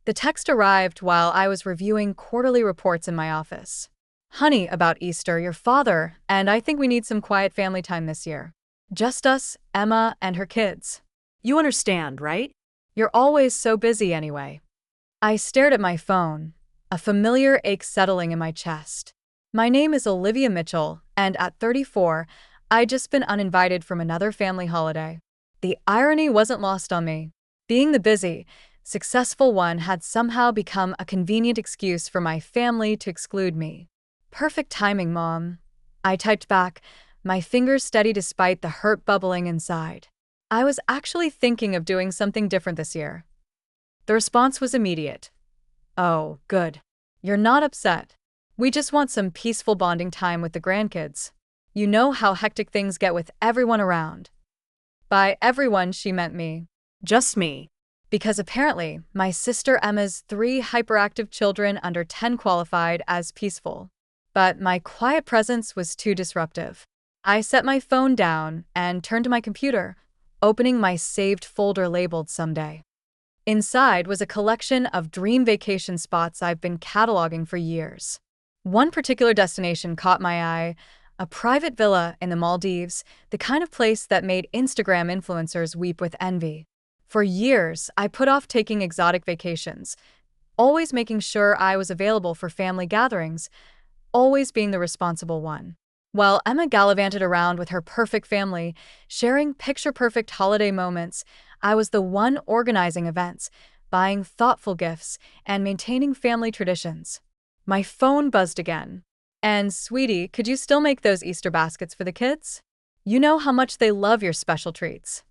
The text arrived while I was reviewing quarterly reports in my office. Honey, about Easter, your father, and I think we need some quiet family time this year. Just us, Emma, and her kids. You understand, right? You're always so busy anyway. I stared at my phone, a familiar ache settling in my chest. My name is Olivia Mitchell, and at 34, I'd just been uninvited from another family holiday. The irony wasn't lost on me. Being the busy, successful one had somehow become a convenient excuse for my family to exclude me. Perfect timing, Mom. I typed back, my fingers steady despite the hurt bubbling inside. I was actually thinking of doing something different this year. The response was immediate. Oh, good. You're not upset. We just want some peaceful bonding time with the grandkids. You know how hectic things get with everyone around. By everyone, she meant me. Just me. Because apparently, my sister Emma's 3 hyperactive children under 10 qualified as peaceful. But my quiet presence was too disruptive. I set my phone down and turned to my computer, opening my saved folder labeled Someday. Inside was a collection of dream vacation spots I've been cataloging for years. One particular destination caught my eye, a private villa in the Maldives, the kind of place that made Instagram influencers weep with envy. For years, I put off taking exotic vacations, always making sure I was available for family gatherings, always being the responsible one. While Emma gallivanted around with her perfect family, sharing picture-perfect holiday moments, I was the one organizing events, buying thoughtful gifts, and maintaining family traditions. My phone buzzed again. And, sweetie, could you still make those Easter baskets for the kids? You know how much they love your special treats.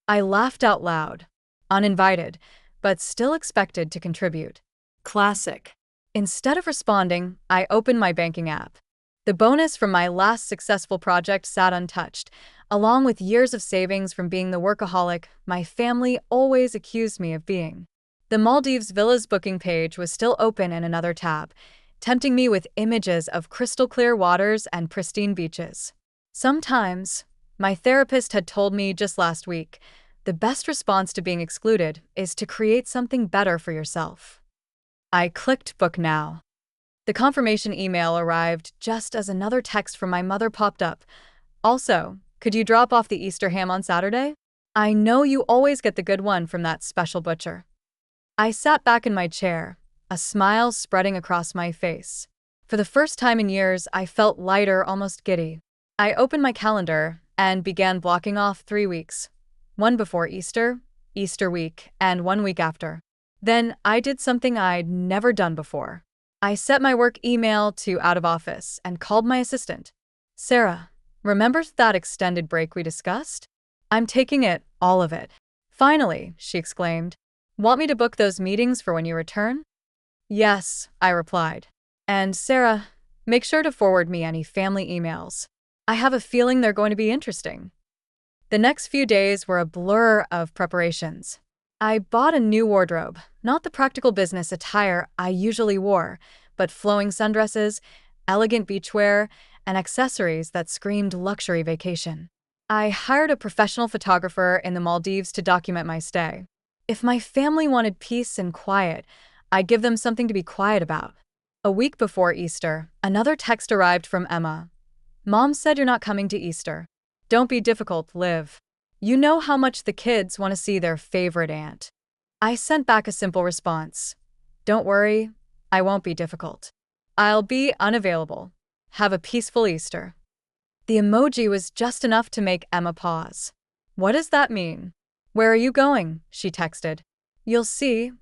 I laughed out loud, uninvited, but still expected to contribute. Classic. Instead of responding, I opened my banking app. The bonus from my last successful project sat untouched. Along with years of savings from being the workaholic my family always accused me of being. The Maldives Villas booking page was still open in another tab, tempting me with images of crystal-clear waters and pristine beaches. Sometimes, my therapist had told me just last week, the best response to being excluded is to create something better for yourself. I clicked Book Now. The confirmation email arrived just as another text from my mother popped up. Also, could you drop off the Easter ham on Saturday? I know you always get the good one from that special butcher. I sat back in my chair, a smile spreading across my face. For the first time in years, I felt lighter, almost giddy. I opened my calendar and began blocking off 3 weeks. One before Easter, Easter week, and 1 week after. Then I did something I'd never done before. I set my work email to out of office and called my assistant. Sarah, remember that extended break we discussed? I'm taking it, all of it. Finally, she exclaimed. Want me to book those meetings for when you return? Yes, I replied. And Sarah, make sure to forward me any family emails. I have a feeling they're going to be interesting. The next few days were a blur of preparations. I bought a new wardrobe, not the practical business attire I usually wore, but flowing sundresses, elegant beachwear, and accessories that screamed luxury vacation. I hired a professional photographer in the Maldives to document my stay. If my family wanted peace and quiet, I'd give them something to be quiet about. A week before Easter, another text arrived from Emma. Mom said you're not coming to Easter. Don't be difficult, Liv. You know how much the kids want to see their favorite aunt. I sent back a simple response. Don't worry, I won't be difficult. I'll be unavailable. Have a peaceful Easter. The emoji was just enough to make Emma pause. What does that mean? Where are you going? She texted. You'll see,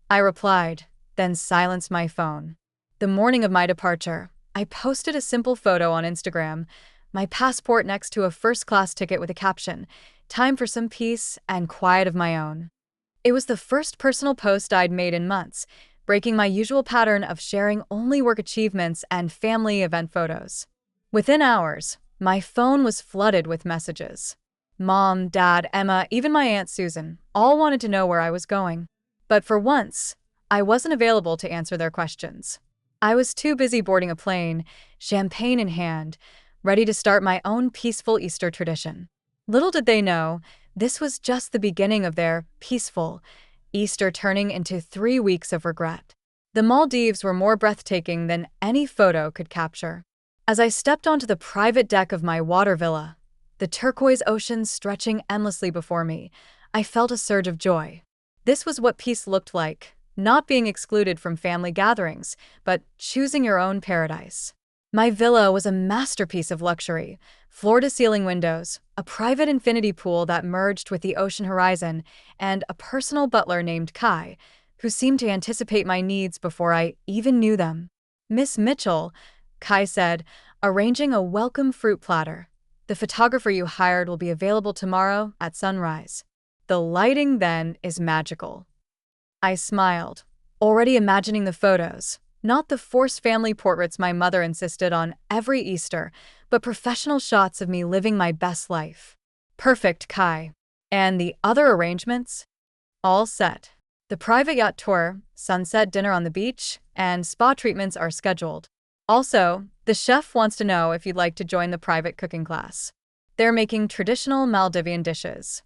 I replied, then silenced my phone. The morning of my departure, I posted a simple photo on Instagram, my passport next to a first-class ticket with a caption, time for some peace and quiet of my own. It was the first personal post I'd made in months, breaking my usual pattern of sharing only work achievements and family event photos. Within hours, my phone was flooded with messages. Mom, Dad, Emma, even my Aunt Susan, all wanted to know where I was going. But for once, I wasn't available to answer their questions. I was too busy boarding a plane, champagne in hand, ready to start my own peaceful Easter tradition. Little did they know, this was just the beginning of their peaceful, Easter turning into 3 weeks of regret. The Maldives were more breathtaking than any photo could capture. As I stepped onto the private deck of my water villa, the turquoise ocean stretching endlessly before me, I felt a surge of joy. This was what peace looked like, not being excluded from family gatherings, but choosing your own paradise. My villa was a masterpiece of luxury, floor-to-ceiling windows, a private infinity pool that merged with the ocean horizon, and a personal butler named Kai, who seemed to anticipate my needs before I even knew them. "Miss Mitchell," Kai said, arranging a welcome fruit platter. "The photographer you hired will be available tomorrow at sunrise." The lighting then is magical. I smiled, already imagining the photos, not the forced family portraits my mother insisted on every Easter, but professional shots of me living my best life. "Perfect, Kai. And the other arrangements?" "All set. The private yacht tour, sunset dinner on the beach, and spa treatments are scheduled. Also, the chef wants to know if you'd like to join the private cooking class. They're making traditional Maldivian dishes."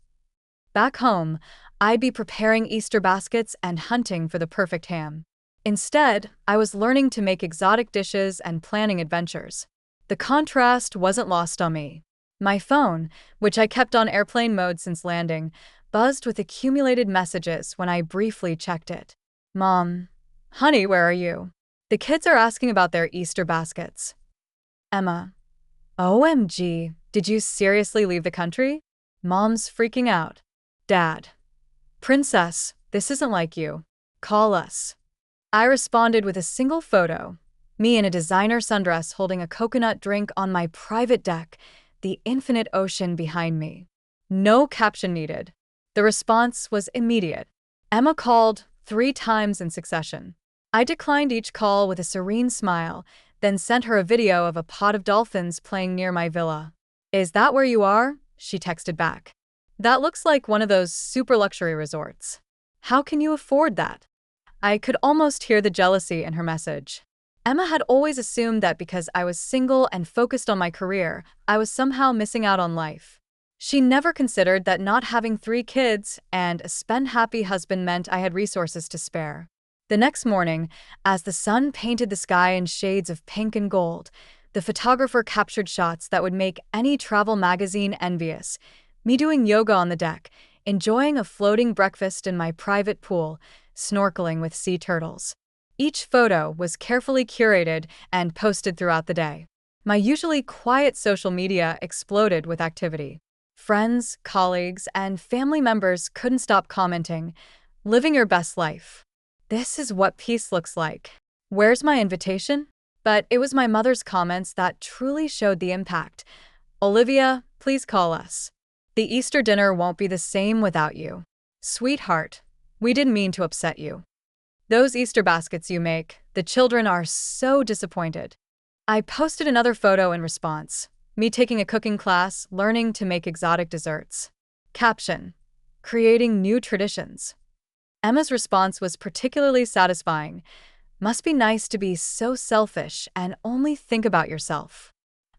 Back home, I'd be preparing Easter baskets and hunting for the perfect ham. Instead, I was learning to make exotic dishes and planning adventures. The contrast wasn't lost on me. My phone, which I kept on airplane mode since landing, buzzed with accumulated messages when I briefly checked it. "Mom. Honey, where are you? The kids are asking about their Easter baskets." "Emma. OMG, did you seriously leave the country?" Mom's freaking out. "Dad. Princess, this isn't like you. Call us." I responded with a single photo, me in a designer sundress holding a coconut drink on my private deck, the infinite ocean behind me. No caption needed. The response was immediate. Emma called 3 times in succession. I declined each call with a serene smile, then sent her a video of a pod of dolphins playing near my villa. "Is that where you are?" she texted back. "That looks like one of those super luxury resorts. How can you afford that?" I could almost hear the jealousy in her message. Emma had always assumed that because I was single and focused on my career, I was somehow missing out on life. She never considered that not having 3 kids and a spend-happy husband meant I had resources to spare. The next morning, as the sun painted the sky in shades of pink and gold, the photographer captured shots that would make any travel magazine envious. Me doing yoga on the deck, enjoying a floating breakfast in my private pool, snorkeling with sea turtles. Each photo was carefully curated and posted throughout the day. My usually quiet social media exploded with activity. Friends, colleagues, and family members couldn't stop commenting, "Living your best life. This is what peace looks like. Where's my invitation?" But it was my mother's comments that truly showed the impact. "Olivia, please call us. The Easter dinner won't be the same without you. Sweetheart, we didn't mean to upset you. Those Easter baskets you make, the children are so disappointed." I posted another photo in response, me taking a cooking class, learning to make exotic desserts. Caption: creating new traditions. Emma's response was particularly satisfying. "Must be nice to be so selfish and only think about yourself."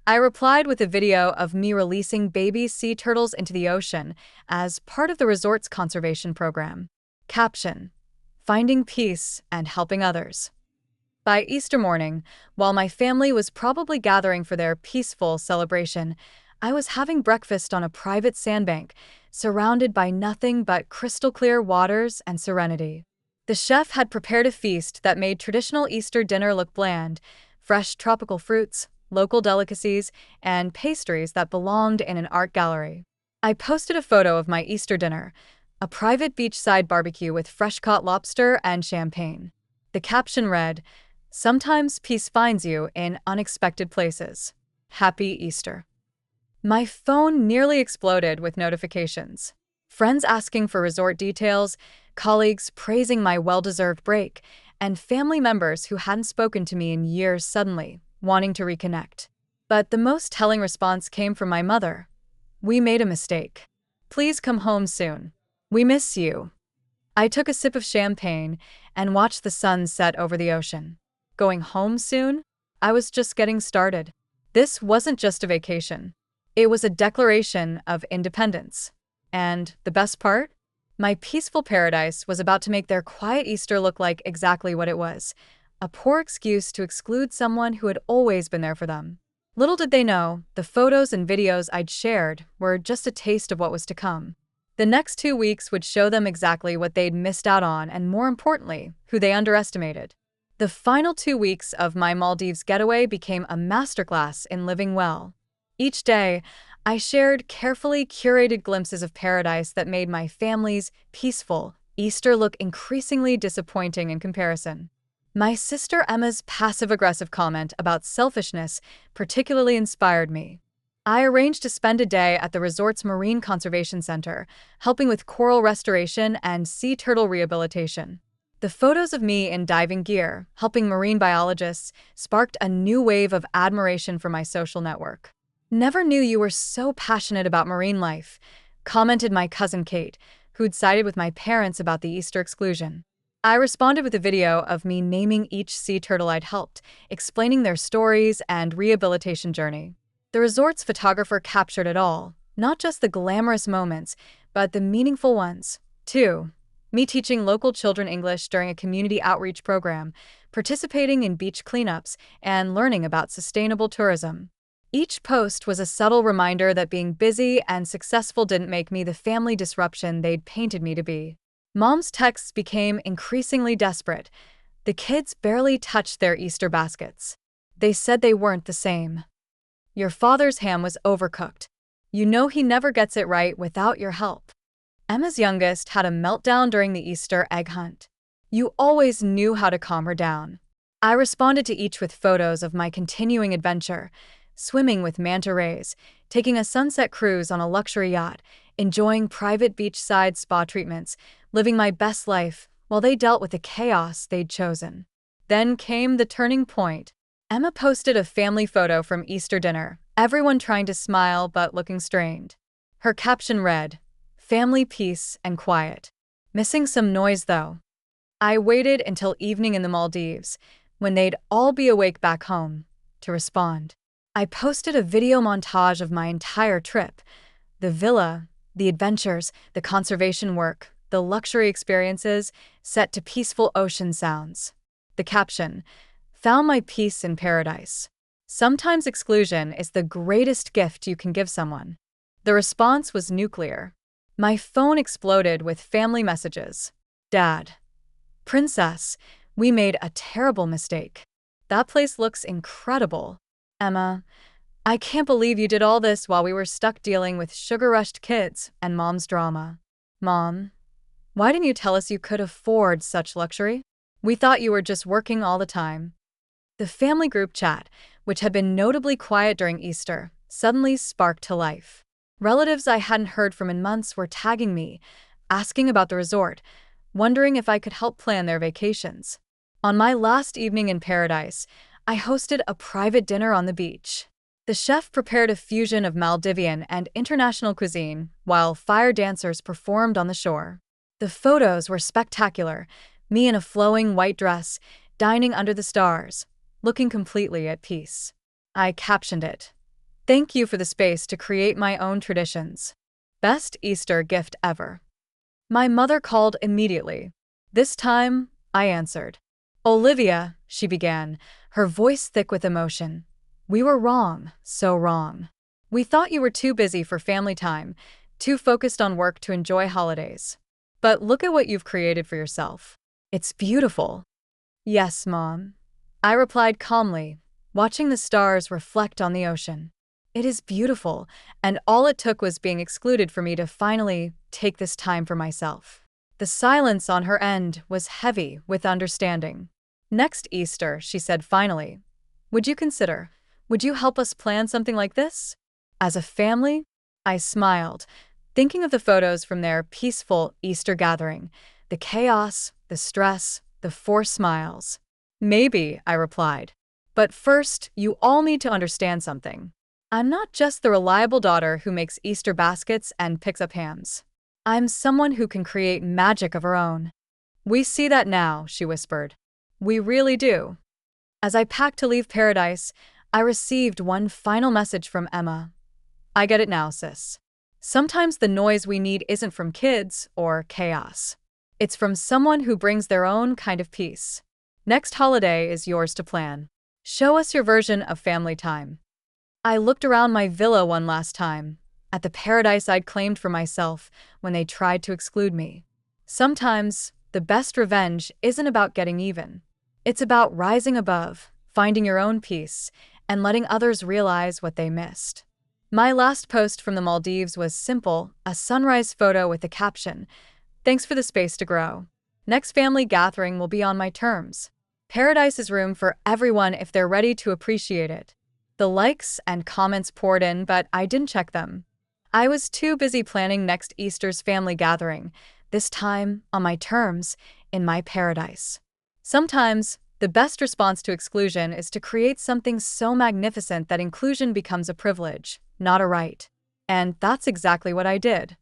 I replied with a video of me releasing baby sea turtles into the ocean as part of the resort's conservation program. Caption: finding peace and helping others. By Easter morning, while my family was probably gathering for their peaceful celebration, I was having breakfast on a private sandbank, surrounded by nothing but crystal-clear waters and serenity. The chef had prepared a feast that made traditional Easter dinner look bland: fresh tropical fruits, local delicacies, and pastries that belonged in an art gallery. I posted a photo of my Easter dinner, a private beachside barbecue with fresh-caught lobster and champagne. The caption read, "Sometimes peace finds you in unexpected places. Happy Easter." My phone nearly exploded with notifications. Friends asking for resort details, colleagues praising my well-deserved break, and family members who hadn't spoken to me in years suddenly wanting to reconnect. But the most telling response came from my mother. "We made a mistake. Please come home soon. We miss you." I took a sip of champagne and watched the sun set over the ocean. Going home soon? I was just getting started. This wasn't just a vacation. It was a declaration of independence. And the best part? My peaceful paradise was about to make their quiet Easter look like exactly what it was, a poor excuse to exclude someone who had always been there for them. Little did they know, the photos and videos I'd shared were just a taste of what was to come. The next 2 weeks would show them exactly what they'd missed out on and, more importantly, who they underestimated. The final 2 weeks of my Maldives getaway became a masterclass in living well. Each day, I shared carefully curated glimpses of paradise that made my family's peaceful Easter look increasingly disappointing in comparison. My sister Emma's passive-aggressive comment about selfishness particularly inspired me. I arranged to spend a day at the resort's Marine Conservation Center, helping with coral restoration and sea turtle rehabilitation. The photos of me in diving gear, helping marine biologists, sparked a new wave of admiration for my social network. "Never knew you were so passionate about marine life," commented my cousin Kate, who'd sided with my parents about the Easter exclusion. I responded with a video of me naming each sea turtle I'd helped, explaining their stories and rehabilitation journey. The resort's photographer captured it all, not just the glamorous moments, but the meaningful ones, too. Me teaching local children English during a community outreach program, participating in beach cleanups, and learning about sustainable tourism. Each post was a subtle reminder that being busy and successful didn't make me the family disruption they'd painted me to be. Mom's texts became increasingly desperate. The kids barely touched their Easter baskets. They said they weren't the same. "Your father's ham was overcooked. You know he never gets it right without your help." Emma's youngest had a meltdown during the Easter egg hunt. "You always knew how to calm her down." I responded to each with photos of my continuing adventure, swimming with manta rays, taking a sunset cruise on a luxury yacht, enjoying private beachside spa treatments, living my best life while they dealt with the chaos they'd chosen. Then came the turning point. Emma posted a family photo from Easter dinner, everyone trying to smile but looking strained. Her caption read, "Family peace and quiet. Missing some noise though." I waited until evening in the Maldives, when they'd all be awake back home, to respond. I posted a video montage of my entire trip: the villa, the adventures, the conservation work, the luxury experiences, set to peaceful ocean sounds. The caption, "Found my peace in paradise. Sometimes exclusion is the greatest gift you can give someone." The response was nuclear. My phone exploded with family messages. "Dad. Princess, we made a terrible mistake. That place looks incredible. Emma, I can't believe you did all this while we were stuck dealing with sugar-rushed kids and mom's drama. Mom, why didn't you tell us you could afford such luxury? We thought you were just working all the time." The family group chat, which had been notably quiet during Easter, suddenly sparked to life. Relatives I hadn't heard from in months were tagging me, asking about the resort, wondering if I could help plan their vacations. On my last evening in paradise, I hosted a private dinner on the beach. The chef prepared a fusion of Maldivian and international cuisine, while fire dancers performed on the shore. The photos were spectacular, me in a flowing white dress, dining under the stars, looking completely at peace. I captioned it, "Thank you for the space to create my own traditions. Best Easter gift ever." My mother called immediately. This time, I answered. "Olivia," she began, her voice thick with emotion. "We were wrong, so wrong. We thought you were too busy for family time, too focused on work to enjoy holidays. But look at what you've created for yourself. It's beautiful." "Yes, Mom," I replied calmly, watching the stars reflect on the ocean. "It is beautiful, and all it took was being excluded for me to finally take this time for myself." The silence on her end was heavy with understanding. "Next Easter," she said finally, would you help us plan something like this? As a family?" I smiled, thinking of the photos from their peaceful Easter gathering, the chaos, the stress, the forced smiles. "Maybe," I replied. "But first, you all need to understand something. I'm not just the reliable daughter who makes Easter baskets and picks up hams. I'm someone who can create magic of her own." "We see that now," she whispered. "We really do." As I packed to leave paradise, I received one final message from Emma. "I get it now, sis. Sometimes the noise we need isn't from kids or chaos. It's from someone who brings their own kind of peace. Next holiday is yours to plan. Show us your version of family time. I looked around my villa one last time, at the paradise I'd claimed for myself when they tried to exclude me. Sometimes, the best revenge isn't about getting even. It's about rising above, finding your own peace, and letting others realize what they missed. My last post from the Maldives was simple, a sunrise photo with the caption, "Thanks for the space to grow." Next family gathering will be on my terms. Paradise is room for everyone if they're ready to appreciate it. The likes and comments poured in, but I didn't check them. I was too busy planning next Easter's family gathering, this time on my terms, in my paradise. Sometimes, the best response to exclusion is to create something so magnificent that inclusion becomes a privilege, not a right. And that's exactly what I did.